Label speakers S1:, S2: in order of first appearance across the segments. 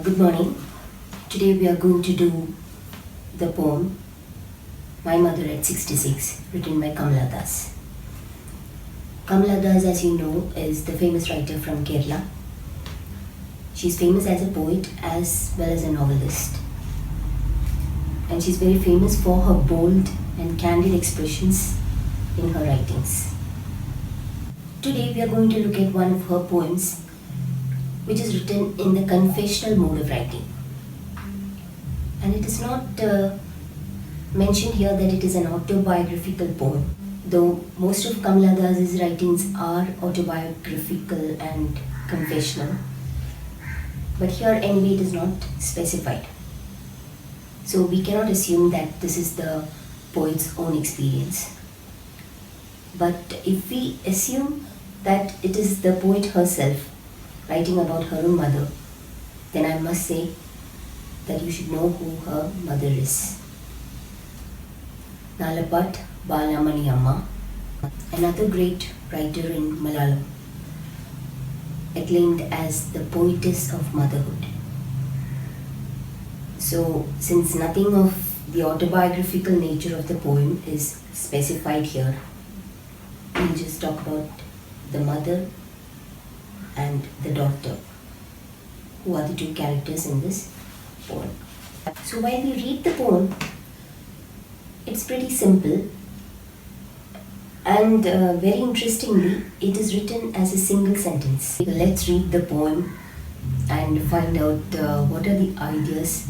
S1: Good morning. Today we are going to do the poem My Mother at 66, written by Kamala Das. Kamala Das, as you know, is the famous writer from Kerala. She's famous as a poet as well as a novelist. And she's very famous for her bold and candid expressions in her writings. Today we are going to look at one of her poems which is written in the confessional mode of writing. And it is not mentioned here that it is an autobiographical poem, though most of Kamala Das's writings are autobiographical and confessional. But here anyway it is not specified. So we cannot assume that this is the poet's own experience. But if we assume that it is the poet herself writing about her own mother, then I must say that you should know who her mother is. Nalapat Balamani Amma, another great writer in Malayalam, acclaimed as the poetess of motherhood. So, since nothing of the autobiographical nature of the poem is specified here, we'll just talk about the mother and the daughter, who are the two characters in this poem. So while we read the poem, it's pretty simple, and very interestingly, it is written as a single sentence. Let's read the poem and find out what are the ideas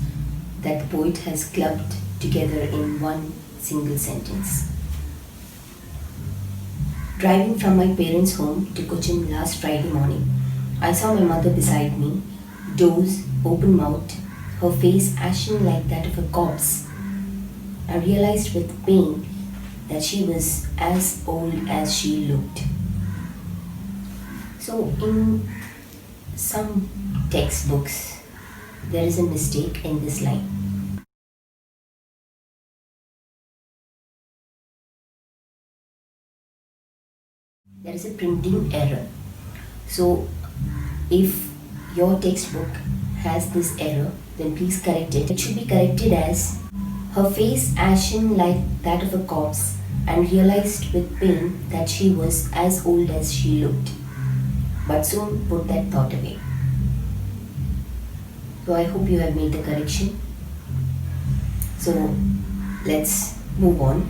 S1: that the poet has clubbed together in one single sentence. Driving from my parents' home to Cochin last Friday morning, I saw my mother beside me, doze, open-mouthed, her face ashen like that of a corpse. I realized with pain that she was as old as she looked. So in some textbooks, there is a mistake in this line. There is a printing error. So if your textbook has this error, then please correct it. It should be corrected as her face ashen like that of a corpse, and realized with pain that she was as old as she looked, but soon put that thought away. So I hope you have made the correction. So let's move on.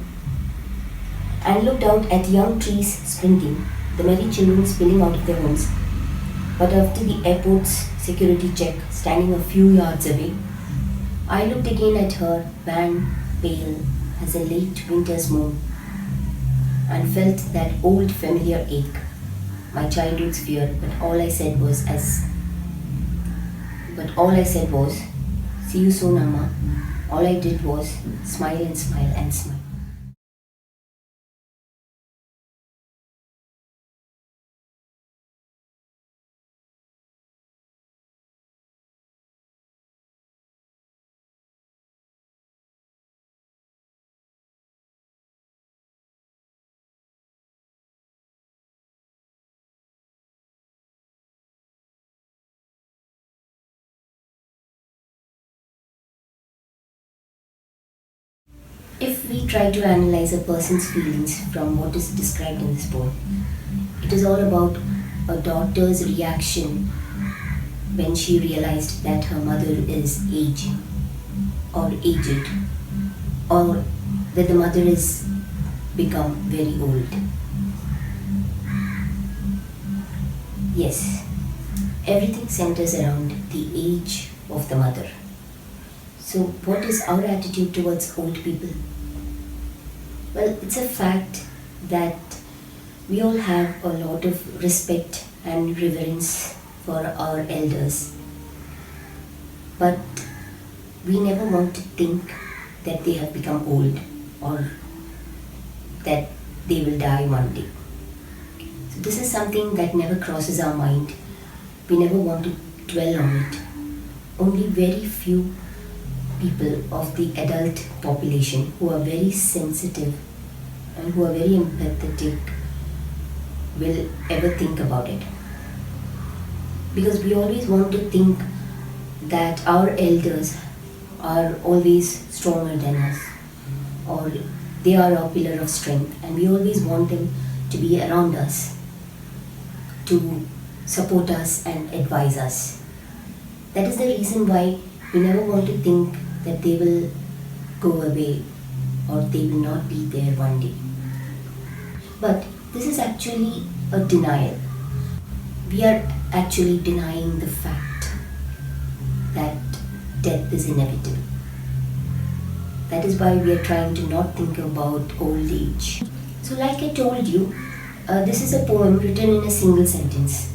S1: And looked out at young trees sprinting, the merry children spilling out of their homes. But after the airport's security check, standing a few yards away, I looked again at her, wan, pale as a late winter's moon, and felt that old familiar ache, my childhood's fear. But all I said was, "See you soon, Amma." All I did was smile and smile and smile. If we try to analyze a person's feelings from what is described in this poem, it is all about a daughter's reaction when she realized that her mother is aging or aged, or that the mother is become very old. Yes, everything centers around the age of the mother. So what is our attitude towards old people? Well, it's a fact that we all have a lot of respect and reverence for our elders. But we never want to think that they have become old or that they will die one day. So this is something that never crosses our mind. We never want to dwell on it. Only very few people of the adult population who are very sensitive and who are very empathetic will ever think about it. Because we always want to think that our elders are always stronger than us, or they are our pillar of strength, and we always want them to be around us to support us and advise us. That is the reason why we never want to think that they will go away or they will not be there one day. But this is actually a denial. We are actually denying the fact that death is inevitable. That is why we are trying to not think about old age. So, like I told you, this is a poem written in a single sentence.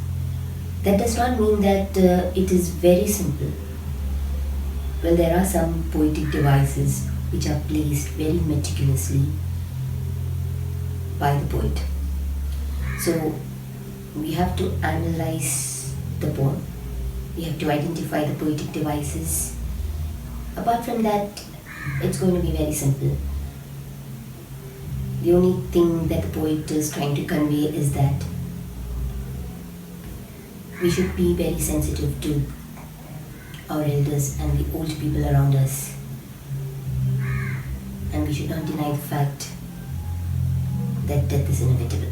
S1: That does not mean that it is very simple. Well, there are some poetic devices which are placed very meticulously by the poet. So, we have to analyze the poem. We have to identify the poetic devices. Apart from that, it's going to be very simple. The only thing that the poet is trying to convey is that we should be very sensitive to our elders and the old people around us. And we should not deny the fact that death is inevitable.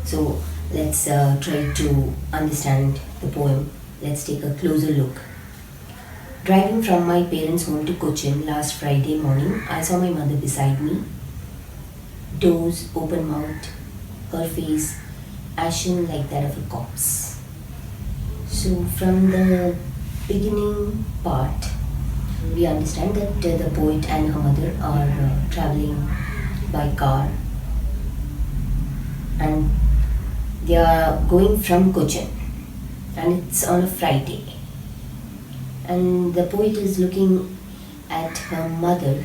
S1: So let's try to understand the poem. Let's take a closer look. Driving from my parents' home to Cochin last Friday morning, I saw my mother beside me. Doors open-mouthed, her face ashen like that of a corpse. So from the beginning part, we understand that the poet and her mother are traveling by car, and they are going from Cochin, and it's on a Friday. And the poet is looking at her mother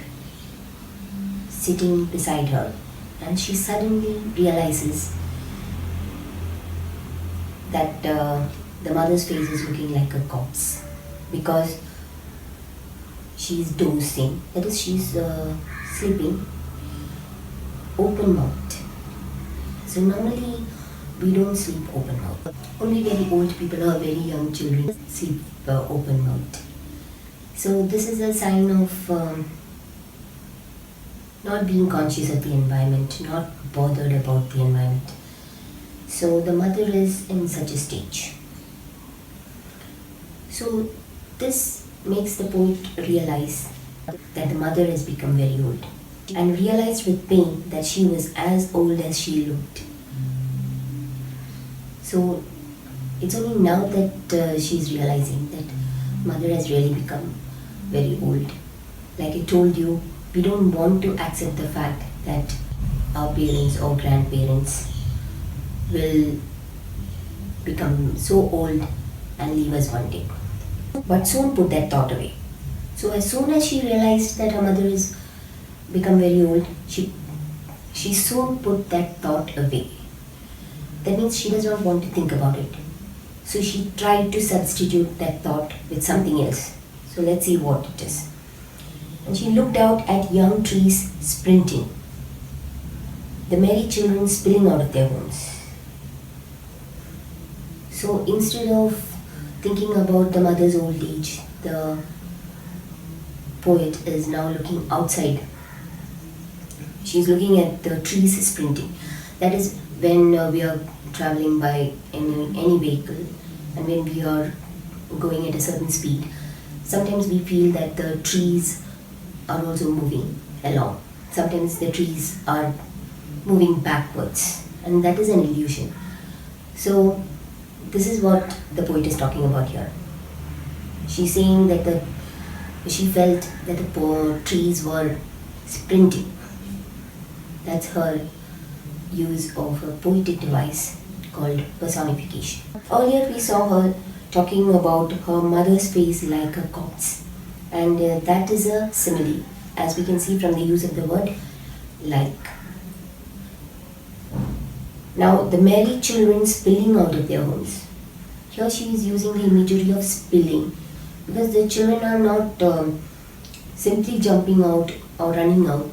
S1: sitting beside her, and she suddenly realizes that the mother's face is looking like a corpse because she's dozing, that is, she's sleeping open mouthed. So, normally we don't sleep open mouthed. Only very old people or very young children sleep open mouthed. So, this is a sign of not being conscious of the environment, not bothered about the environment. So, the mother is in such a stage. So, this makes the poet realize that the mother has become very old and realized with pain that she was as old as she looked. So, it's only now that she's realizing that mother has really become very old. Like I told you, we don't want to accept the fact that our parents or grandparents will become so old and leave us one day. But soon put that thought away. So as soon as she realized that her mother has become very old, she soon put that thought away. That means she does not want to think about it. So she tried to substitute that thought with something else. So let's see what it is. And she looked out at young trees sprinting, the merry children spilling out of their homes. So instead of thinking about the mother's old age, the poet is now looking outside. She's looking at the trees sprinting. That is when we are traveling by any vehicle, and when we are going at a certain speed, sometimes we feel that the trees are also moving along. Sometimes the trees are moving backwards, and that is an illusion. So this is what the poet is talking about here. She's saying that she felt that the trees were sprinting. That's her use of a poetic device called personification. Earlier we saw her talking about her mother's face like a corpse, and that is a simile, as we can see from the use of the word like. Now, the merry children spilling out of their homes. Here she is using the imagery of spilling, because the children are not simply jumping out or running out,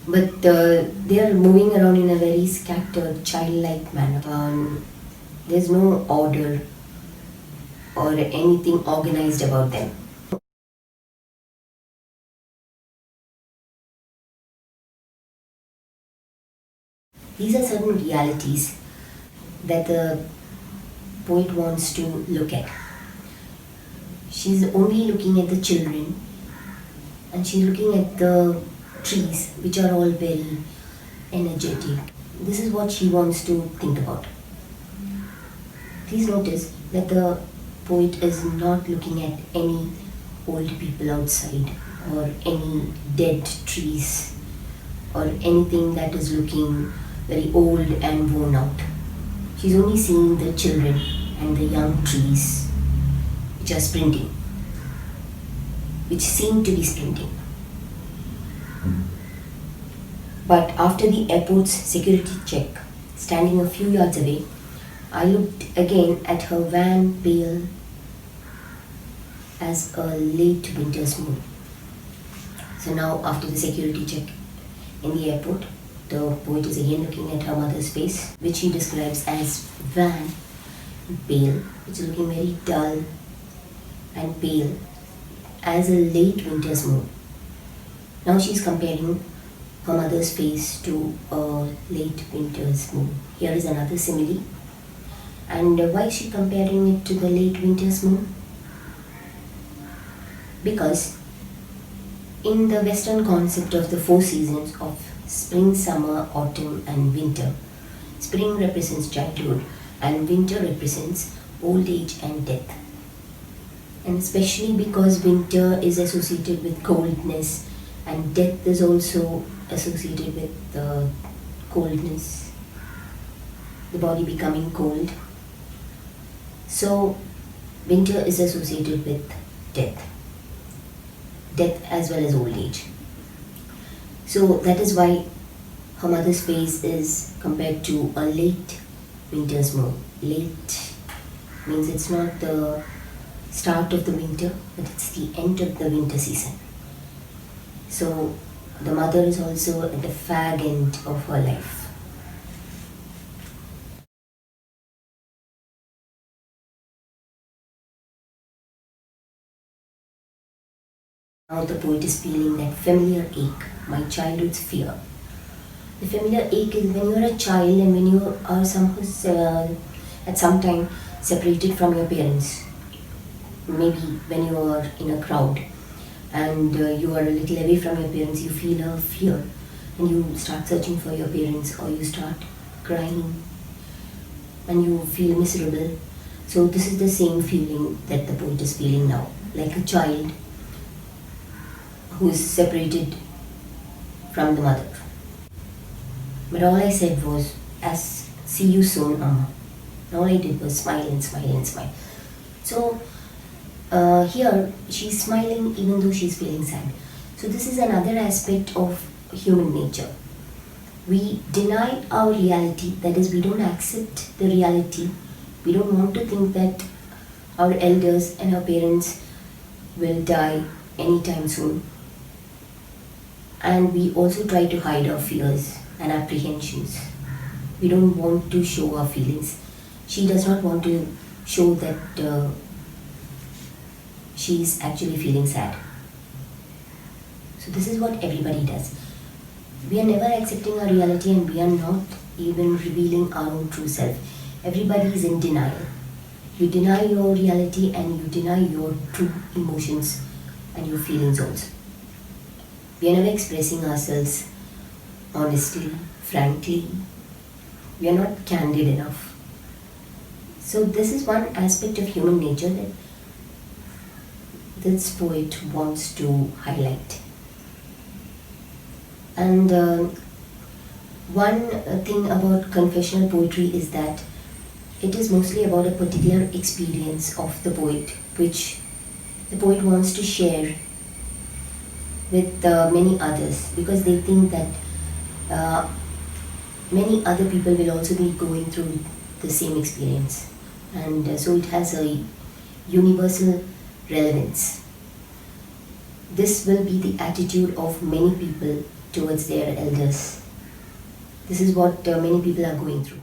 S1: but they are moving around in a very scattered, childlike manner. There's no order or anything organized about them. These are certain realities that the poet wants to look at. She's only looking at the children, and she's looking at the trees, which are all very energetic. This is what she wants to think about. Please notice that the poet is not looking at any old people outside or any dead trees or anything that is looking very old and worn out. She's only seeing the children and the young trees which are sprinting, which seem to be sprinting. But after the airport's security check, standing a few yards away, I looked again at her van, pale as a late winter's moon. So now, after the security check in the airport, the poet is again looking at her mother's face, which she describes as wan, pale, which is looking very dull and pale as a late winter's moon. Now she's comparing her mother's face to a late winter's moon. Here is another simile. And why is she comparing it to the late winter's moon? Because in the Western concept of the four seasons of spring, summer, autumn and winter, spring represents childhood and winter represents old age and death. And especially because winter is associated with coldness and death is also associated with coldness, the body becoming cold. So winter is associated with death as well as old age. So that is why her mother's face is compared to a late winter's moon. Late means it's not the start of the winter, but it's the end of the winter season. So the mother is also at the fag end of her life. Now the poet is feeling that familiar ache, my childhood's fear. The familiar ache is when you are a child and when you are somehow at some time separated from your parents. Maybe when you are in a crowd and you are a little away from your parents, you feel a fear and you start searching for your parents or you start crying and you feel miserable. So this is the same feeling that the poet is feeling now, like a child who is separated from the mother. But all I said was, as see you soon, Amma. And all I did was smile and smile and smile. So here she's smiling even though she's feeling sad. So this is another aspect of human nature. We deny our reality, that is, we don't accept the reality. We don't want to think that our elders and our parents will die anytime soon. And we also try to hide our fears and apprehensions. We don't want to show our feelings. She does not want to show that she is actually feeling sad. So this is what everybody does. We are never accepting our reality and we are not even revealing our own true self. Everybody is in denial. You deny your reality and you deny your true emotions and your feelings also. We are never expressing ourselves honestly, frankly. We are not candid enough. So this is one aspect of human nature that this poet wants to highlight. And one thing about confessional poetry is that it is mostly about a particular experience of the poet, which the poet wants to share with many others, because they think that many other people will also be going through the same experience, and so it has a universal relevance. This will be the attitude of many people towards their elders. This is what many people are going through.